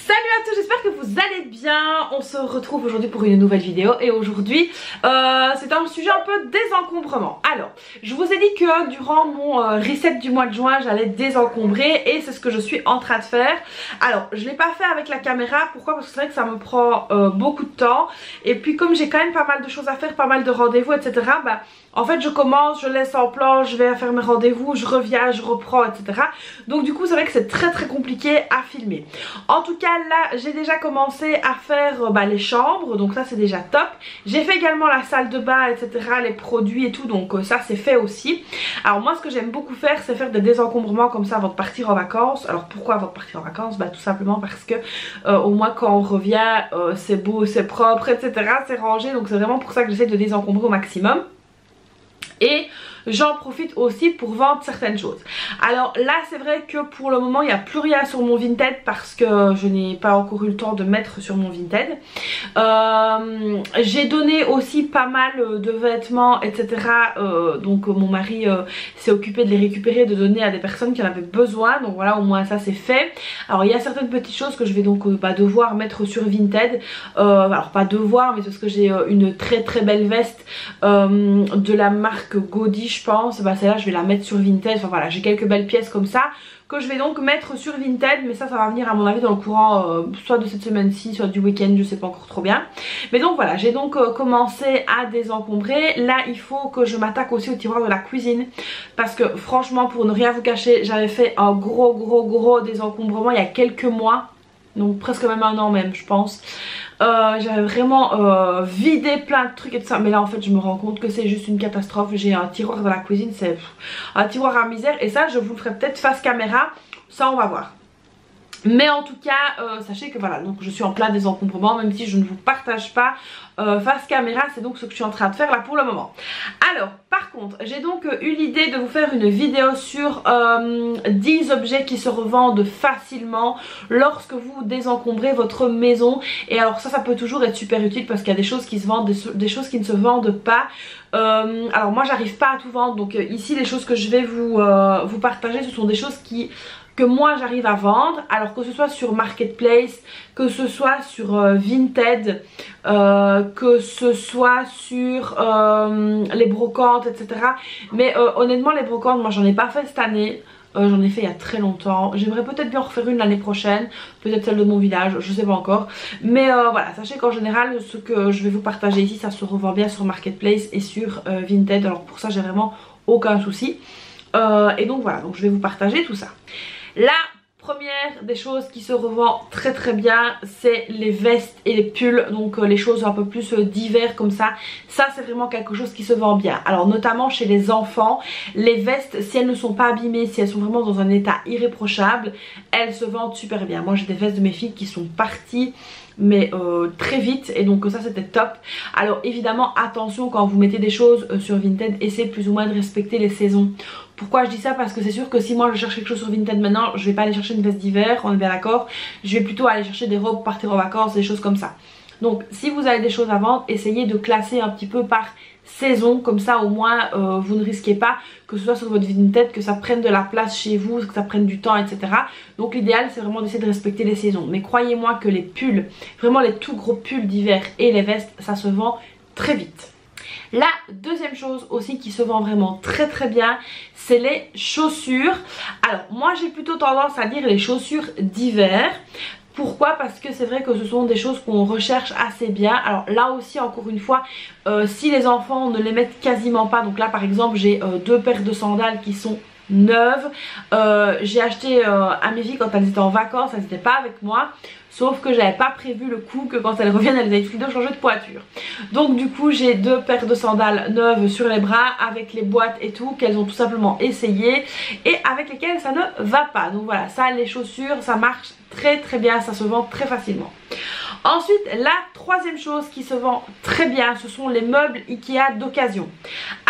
Salut à tous, j'espère que vous allez bien. On se retrouve aujourd'hui pour une nouvelle vidéo. Et aujourd'hui c'est un sujet un peu désencombrement. Alors, je vous ai dit que durant mon reset du mois de juin j'allais désencombrer. Et c'est ce que je suis en train de faire. Alors, je ne l'ai pas fait avec la caméra. Pourquoi? Parce que c'est vrai que ça me prend beaucoup de temps. Et puis comme j'ai quand même pas mal de choses à faire, pas mal de rendez-vous, etc. Bah, en fait je commence, je laisse en plan, je vais faire mes rendez-vous, je reviens, je reprends, etc. Donc du coup c'est vrai que c'est très compliqué à filmer. En tout cas là j'ai déjà commencé à faire les chambres, donc ça c'est déjà top. J'ai fait également la salle de bain, etc. les produits et tout, donc ça c'est fait aussi. Alors moi ce que j'aime beaucoup faire c'est faire des désencombrements comme ça avant de partir en vacances. Alors pourquoi avant de partir en vacances? Bah tout simplement parce que au moins quand on revient c'est beau, c'est propre, etc. c'est rangé, donc c'est vraiment pour ça que j'essaie de désencombrer au maximum. Et j'en profite aussi pour vendre certaines choses. Alors là c'est vrai que pour le moment il n'y a plus rien sur mon Vinted parce que je n'ai pas encore eu le temps de mettre sur mon Vinted. J'ai donné aussi pas mal de vêtements, etc. Donc mon mari s'est occupé de les récupérer, de donner à des personnes qui en avaient besoin. Donc voilà, au moins ça c'est fait. Alors il y a certaines petites choses que je vais donc devoir mettre sur Vinted. Alors pas devoir, mais parce que j'ai une très belle veste de la marque Godi, je pense. Bah celle-là je vais la mettre sur Vinted. Enfin voilà, j'ai quelques belles pièces comme ça que je vais donc mettre sur Vinted, mais ça va venir à mon avis dans le courant soit de cette semaine-ci, soit du week-end, je sais pas encore trop bien. Mais donc voilà, j'ai donc commencé à désencombrer. Là il faut que je m'attaque aussi au tiroir de la cuisine, parce que franchement pour ne rien vous cacher, j'avais fait un gros désencombrement il y a quelques mois, donc presque même un an même je pense. J'avais vraiment vidé plein de trucs et tout ça, mais là en fait je me rends compte que c'est juste une catastrophe. J'ai un tiroir dans la cuisine, c'est un tiroir à misère, et ça je vous le ferai peut-être face caméra, ça on va voir. Mais en tout cas sachez que voilà, donc je suis en plein désencombrement, même si je ne vous partage pas face caméra, c'est donc ce que je suis en train de faire là pour le moment. Alors par contre j'ai donc eu l'idée de vous faire une vidéo sur 10 objets qui se revendent facilement lorsque vous désencombrez votre maison. Et alors ça peut toujours être super utile parce qu'il y a des choses qui se vendent, des choses qui ne se vendent pas. Alors moi j'arrive pas à tout vendre, donc ici les choses que je vais vous partager ce sont des choses que moi j'arrive à vendre, alors que ce soit sur Marketplace, que ce soit sur Vinted, que ce soit sur les brocantes, etc. Mais honnêtement les brocantes moi j'en ai pas fait cette année. J'en ai fait il y a très longtemps. J'aimerais peut-être bien en refaire une l'année prochaine, peut-être celle de mon village, je sais pas encore. Mais voilà, sachez qu'en général ce que je vais vous partager ici ça se revend bien sur Marketplace et sur Vinted. Alors pour ça j'ai vraiment aucun souci. Et donc voilà, donc je vais vous partager tout ça. La première des choses qui se revend très bien, c'est les vestes et les pulls, donc les choses un peu plus d'hiver comme ça. Ça c'est vraiment quelque chose qui se vend bien. Alors notamment chez les enfants, les vestes si elles ne sont pas abîmées, si elles sont vraiment dans un état irréprochable, elles se vendent super bien. Moi j'ai des vestes de mes filles qui sont parties mais très vite, et donc ça c'était top. Alors évidemment attention quand vous mettez des choses sur Vinted, essayez plus ou moins de respecter les saisons. Pourquoi je dis ça? Parce que c'est sûr que si moi je cherche quelque chose sur Vinted maintenant, je vais pas aller chercher une veste d'hiver, on est bien d'accord. Je vais plutôt aller chercher des robes pour partir en vacances, des choses comme ça. Donc si vous avez des choses à vendre, essayez de classer un petit peu par saison, comme ça au moins vous ne risquez pas que ce soit sur votre Vinted que ça prenne de la place chez vous, que ça prenne du temps, etc. Donc l'idéal c'est vraiment d'essayer de respecter les saisons. Mais croyez-moi que les pulls, vraiment les tout gros pulls d'hiver et les vestes, ça se vend très vite. La deuxième chose aussi qui se vend vraiment très bien, c'est les chaussures. Alors moi j'ai plutôt tendance à dire les chaussures d'hiver. Pourquoi? Parce que c'est vrai que ce sont des choses qu'on recherche assez bien. Alors là aussi encore une fois, si les enfants ne les mettent quasiment pas, donc là par exemple j'ai deux paires de sandales qui sont neuves. J'ai acheté à mes filles quand elles étaient en vacances, elles n'étaient pas avec moi. Sauf que j'avais pas prévu le coup que quand elles reviennent elles avaient de changer de poiture. Donc du coup j'ai deux paires de sandales neuves sur les bras avec les boîtes et tout, qu'elles ont tout simplement essayé et avec lesquelles ça ne va pas. Donc voilà, ça les chaussures ça marche très bien, ça se vend très facilement. Ensuite la troisième chose qui se vend très bien, ce sont les meubles Ikea d'occasion.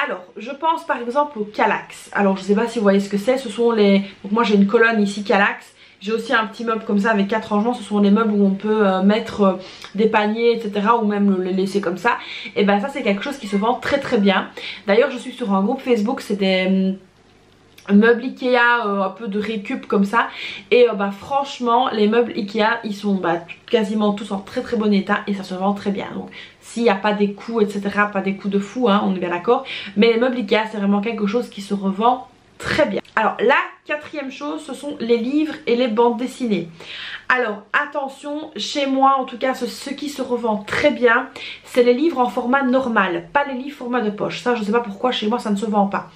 Alors je pense par exemple au Kallax. Alors je sais pas si vous voyez ce que c'est, ce sont les... Donc moi j'ai une colonne ici Kallax. J'ai aussi un petit meuble comme ça avec 4 rangements. Ce sont les meubles où on peut mettre des paniers, etc. ou même les laisser comme ça. Et ben ça c'est quelque chose qui se vend très bien. D'ailleurs je suis sur un groupe Facebook, c'est des meubles Ikea, un peu de récup comme ça. Et bah franchement les meubles Ikea ils sont quasiment tous en très très bon état et ça se vend très bien. Donc s'il n'y a pas des coûts etc, pas des coûts de fou hein, on est bien d'accord. Mais les meubles Ikea c'est vraiment quelque chose qui se revend très bien. Alors la quatrième chose ce sont les livres et les bandes dessinées. Alors attention, chez moi en tout cas ce qui se revend très bien c'est les livres en format normal, pas les livres format de poche. Ça je sais pas pourquoi chez moi ça ne se vend pas.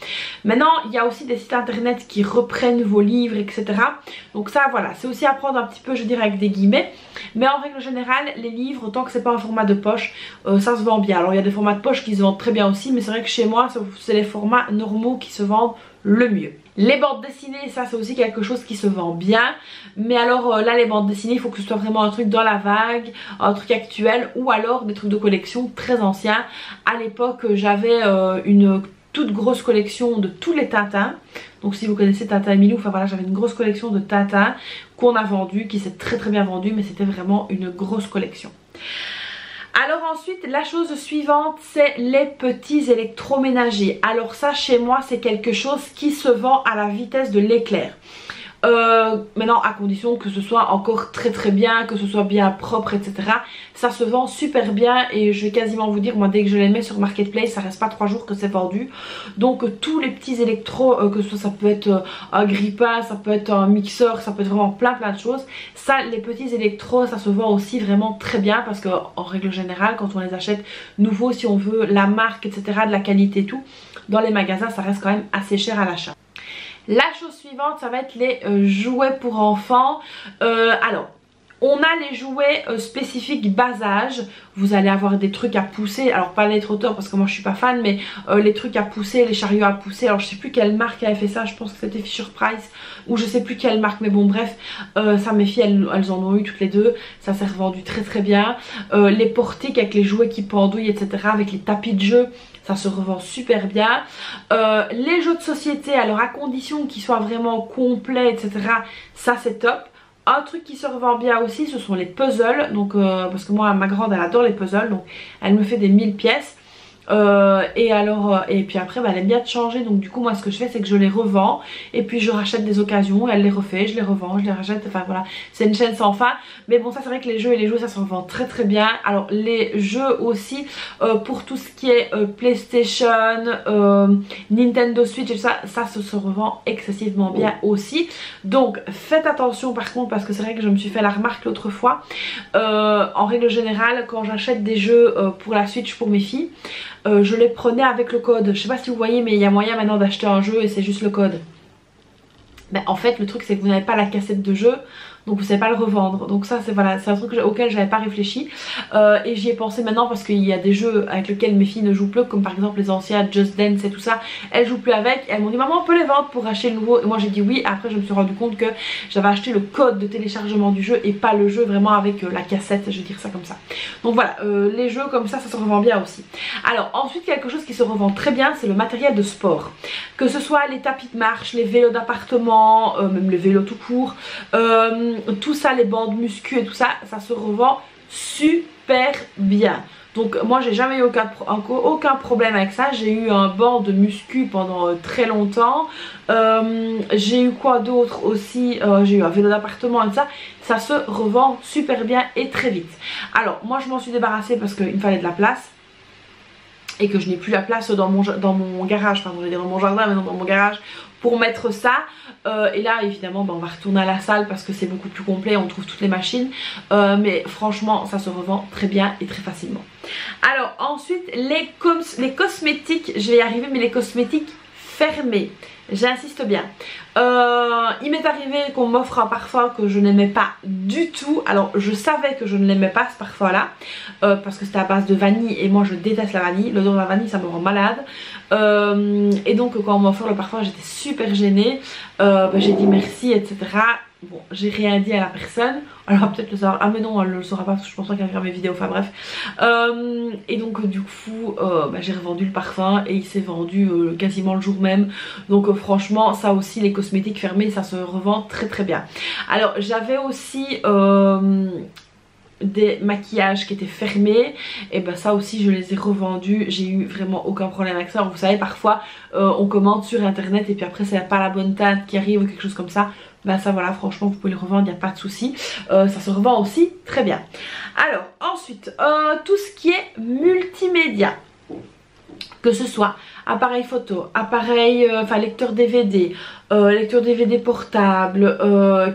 Maintenant il y a aussi des sites internet qui reprennent vos livres etc. Donc ça voilà, c'est aussi à prendre un petit peu je dirais avec des guillemets. Mais en règle générale les livres tant que c'est pas un format de poche ça se vend bien. Alors il y a des formats de poche qui se vendent très bien aussi mais c'est vrai que chez moi c'est les formats normaux qui se vendent le mieux. Les bandes dessinées ça c'est aussi quelque chose qui se vend bien. Mais alors là les bandes dessinées il faut que ce soit vraiment un truc dans la vague, un truc actuel ou alors des trucs de collection très anciens. À l'époque j'avais une toute grosse collection de tous les Tintins. Donc si vous connaissez Tintin et Milou, enfin voilà j'avais une grosse collection de Tintins qu'on a vendu, qui s'est très très bien vendue mais c'était vraiment une grosse collection. Alors ensuite la chose suivante c'est les petits électroménagers. Alors ça chez moi c'est quelque chose qui se vend à la vitesse de l'éclair. Maintenant à condition que ce soit encore très très bien, que ce soit bien propre etc. Ça se vend super bien et je vais quasiment vous dire moi dès que je les mets sur Marketplace ça reste pas 3 jours que c'est vendu. Donc tous les petits électros que ce soit ça peut être un grille-pain, ça peut être un mixeur, ça peut être vraiment plein de choses. Ça les petits électros ça se vend aussi vraiment très bien parce que en règle générale quand on les achète nouveaux si on veut la marque etc, de la qualité et tout, dans les magasins ça reste quand même assez cher à l'achat. La chose suivante ça va être les jouets pour enfants. Alors on a les jouets spécifiques bas âge. Vous allez avoir des trucs à pousser. Alors pas les trotteurs parce que moi je suis pas fan. Mais les trucs à pousser, les chariots à pousser. Alors je sais plus quelle marque avait fait ça. Je pense que c'était Fisher Price. Ou je sais plus quelle marque. Mais bon bref. Ça mes filles elles en ont eu toutes les deux. Ça s'est revendu très très bien. Les portiques avec les jouets qui pendouillent etc. Avec les tapis de jeu. Ça se revend super bien. Les jeux de société, alors à condition qu'ils soient vraiment complets, etc. Ça c'est top. Un truc qui se revend bien aussi, ce sont les puzzles. Donc, parce que moi, ma grande, elle adore les puzzles. Donc, elle me fait des 1000 pièces. Et puis après elle aime bien de changer, donc du coup moi ce que je fais c'est que je les revends et puis je rachète des occasions, elle les refait, je les revends, je les rachète, enfin voilà c'est une chaîne sans fin. Mais bon ça c'est vrai que les jeux et les jouets ça se revend très très bien. Alors les jeux aussi pour tout ce qui est PlayStation, Nintendo Switch et tout ça, ça se revend excessivement bien aussi. Donc faites attention par contre parce que c'est vrai que je me suis fait la remarque l'autre fois, en règle générale quand j'achète des jeux pour la Switch pour mes filles, je les prenais avec le code. Je sais pas si vous voyez mais il y a moyen maintenant d'acheter un jeu et c'est juste le code. Ben, en fait le truc c'est que vous n'avez pas la cassette de jeu donc vous savez pas le revendre. Donc ça c'est voilà, c'est un truc auquel j'avais pas réfléchi et j'y ai pensé maintenant parce qu'il y a des jeux avec lesquels mes filles ne jouent plus, comme par exemple les anciens Just Dance et tout ça. Elles jouent plus avec et elles m'ont dit maman on peut les vendre pour acheter le nouveau, et moi j'ai dit oui. Après je me suis rendu compte que j'avais acheté le code de téléchargement du jeu et pas le jeu vraiment avec la cassette, je vais dire ça comme ça. Donc voilà, les jeux comme ça se revend bien aussi. Alors ensuite quelque chose qui se revend très bien c'est le matériel de sport, que ce soit les tapis de marche, les vélos d'appartement, même les vélos tout court, tout ça, les bandes muscu et tout ça, ça se revend super bien. Donc moi j'ai jamais eu aucun problème avec ça. J'ai eu un banc de muscu pendant très longtemps. J'ai eu quoi d'autre aussi, j'ai eu un vélo d'appartement et tout ça. Ça se revend super bien et très vite. Alors moi je m'en suis débarrassée parce qu'il me fallait de la place et que je n'ai plus la place dans mon garage, pardon, je vais dire dans mon jardin mais non dans mon garage pour mettre ça. Et là évidemment on va retourner à la salle parce que c'est beaucoup plus complet, on trouve toutes les machines, mais franchement ça se revend très bien et très facilement. Alors ensuite les cosmétiques, je vais y arriver, mais les cosmétiques fermés, j'insiste bien. Il m'est arrivé qu'on m'offre un parfum que je n'aimais pas du tout. Alors je savais que je ne l'aimais pas ce parfum là parce que c'était à base de vanille et moi je déteste la vanille, l'odeur de la vanille ça me rend malade. Et donc quand on m'a offert le parfum j'étais super gênée, j'ai dit merci etc. Bon j'ai rien dit à la personne, alors peut-être le savoir, ah mais non elle le saura pas parce que je pense pas qu'elle regarde mes vidéos, enfin bref. Et donc du coup j'ai revendu le parfum et il s'est vendu quasiment le jour même. Donc franchement ça aussi les cosmétiques fermés ça se revend très très bien. Alors j'avais aussi des maquillages qui étaient fermés, et ben ça aussi je les ai revendus, j'ai eu vraiment aucun problème avec ça. Vous savez, parfois on commande sur internet et puis après c'est pas la bonne teinte qui arrive ou quelque chose comme ça. Ben ça voilà, franchement vous pouvez les revendre, il n'y a pas de souci. Ça se revend aussi très bien. Alors ensuite, tout ce qui est multimédia, que ce soit appareil photo, appareil, lecteur DVD, lecteur DVD portable,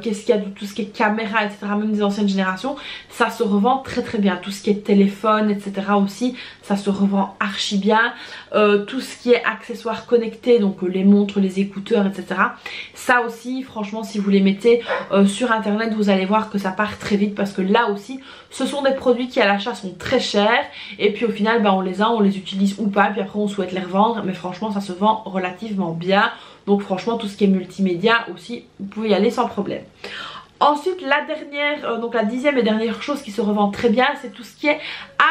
qu'est-ce qu'il y a de tout ce qui est caméra, etc. Même des anciennes générations, ça se revend très très bien. Tout ce qui est téléphone, etc. aussi, ça se revend archi bien. Tout ce qui est accessoires connectés, donc les montres, les écouteurs, etc. Ça aussi, franchement, si vous les mettez sur internet, vous allez voir que ça part très vite, parce que là aussi, ce sont des produits qui à l'achat sont très chers, et puis au final, on les utilise ou pas, puis après on souhaite les revendre, mais franchement ça se vend relativement bien. Donc franchement tout ce qui est multimédia aussi, vous pouvez y aller sans problème. Ensuite la dernière, donc la 10e et dernière chose qui se revend très bien, c'est tout ce qui est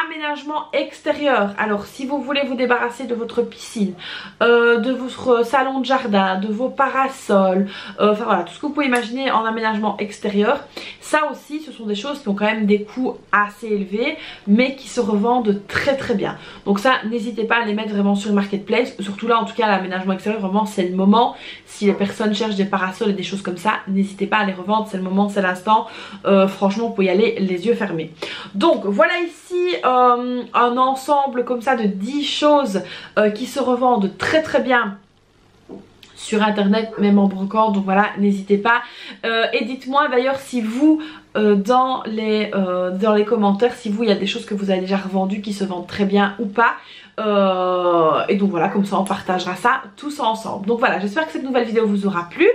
aménagement extérieur. Alors si vous voulez vous débarrasser de votre piscine, de votre salon de jardin, de vos parasols, enfin voilà, tout ce que vous pouvez imaginer en aménagement extérieur, ça aussi ce sont des choses qui ont quand même des coûts assez élevés, mais qui se revendent très très bien. Donc ça, n'hésitez pas à les mettre vraiment sur le marketplace, surtout là en tout cas l'aménagement extérieur, vraiment c'est le moment. Si les personnes cherchent des parasols et des choses comme ça, n'hésitez pas à les revendre, c'est le moment, c'est l'instant. Franchement vous pouvez y aller les yeux fermés. Donc voilà ici un ensemble comme ça de 10 choses qui se revendent très très bien sur internet, même en brocante. Donc voilà, n'hésitez pas, et dites-moi d'ailleurs si vous dans les commentaires, si vous il y a des choses que vous avez déjà revendues qui se vendent très bien ou pas. Et donc voilà, comme ça on partagera ça tous ensemble. Donc voilà, j'espère que cette nouvelle vidéo vous aura plu.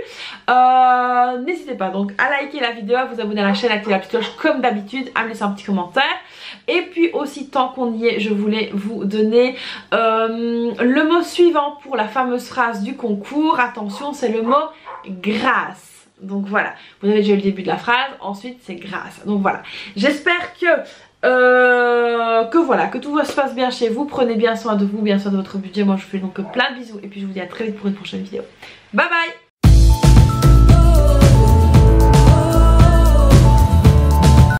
N'hésitez pas donc à liker la vidéo, à vous abonner à la chaîne, à activer la petite cloche comme d'habitude, à me laisser un petit commentaire. Et puis aussi, tant qu'on y est, je voulais vous donner le mot suivant pour la fameuse phrase du concours. Attention, c'est le mot grâce. Donc voilà, vous avez déjà eu le début de la phrase, ensuite c'est grâce. Donc voilà, j'espère que tout se passe bien chez vous. Prenez bien soin de vous, bien soin de votre budget. Moi je vous fais donc plein de bisous et puis je vous dis à très vite pour une prochaine vidéo. Bye bye.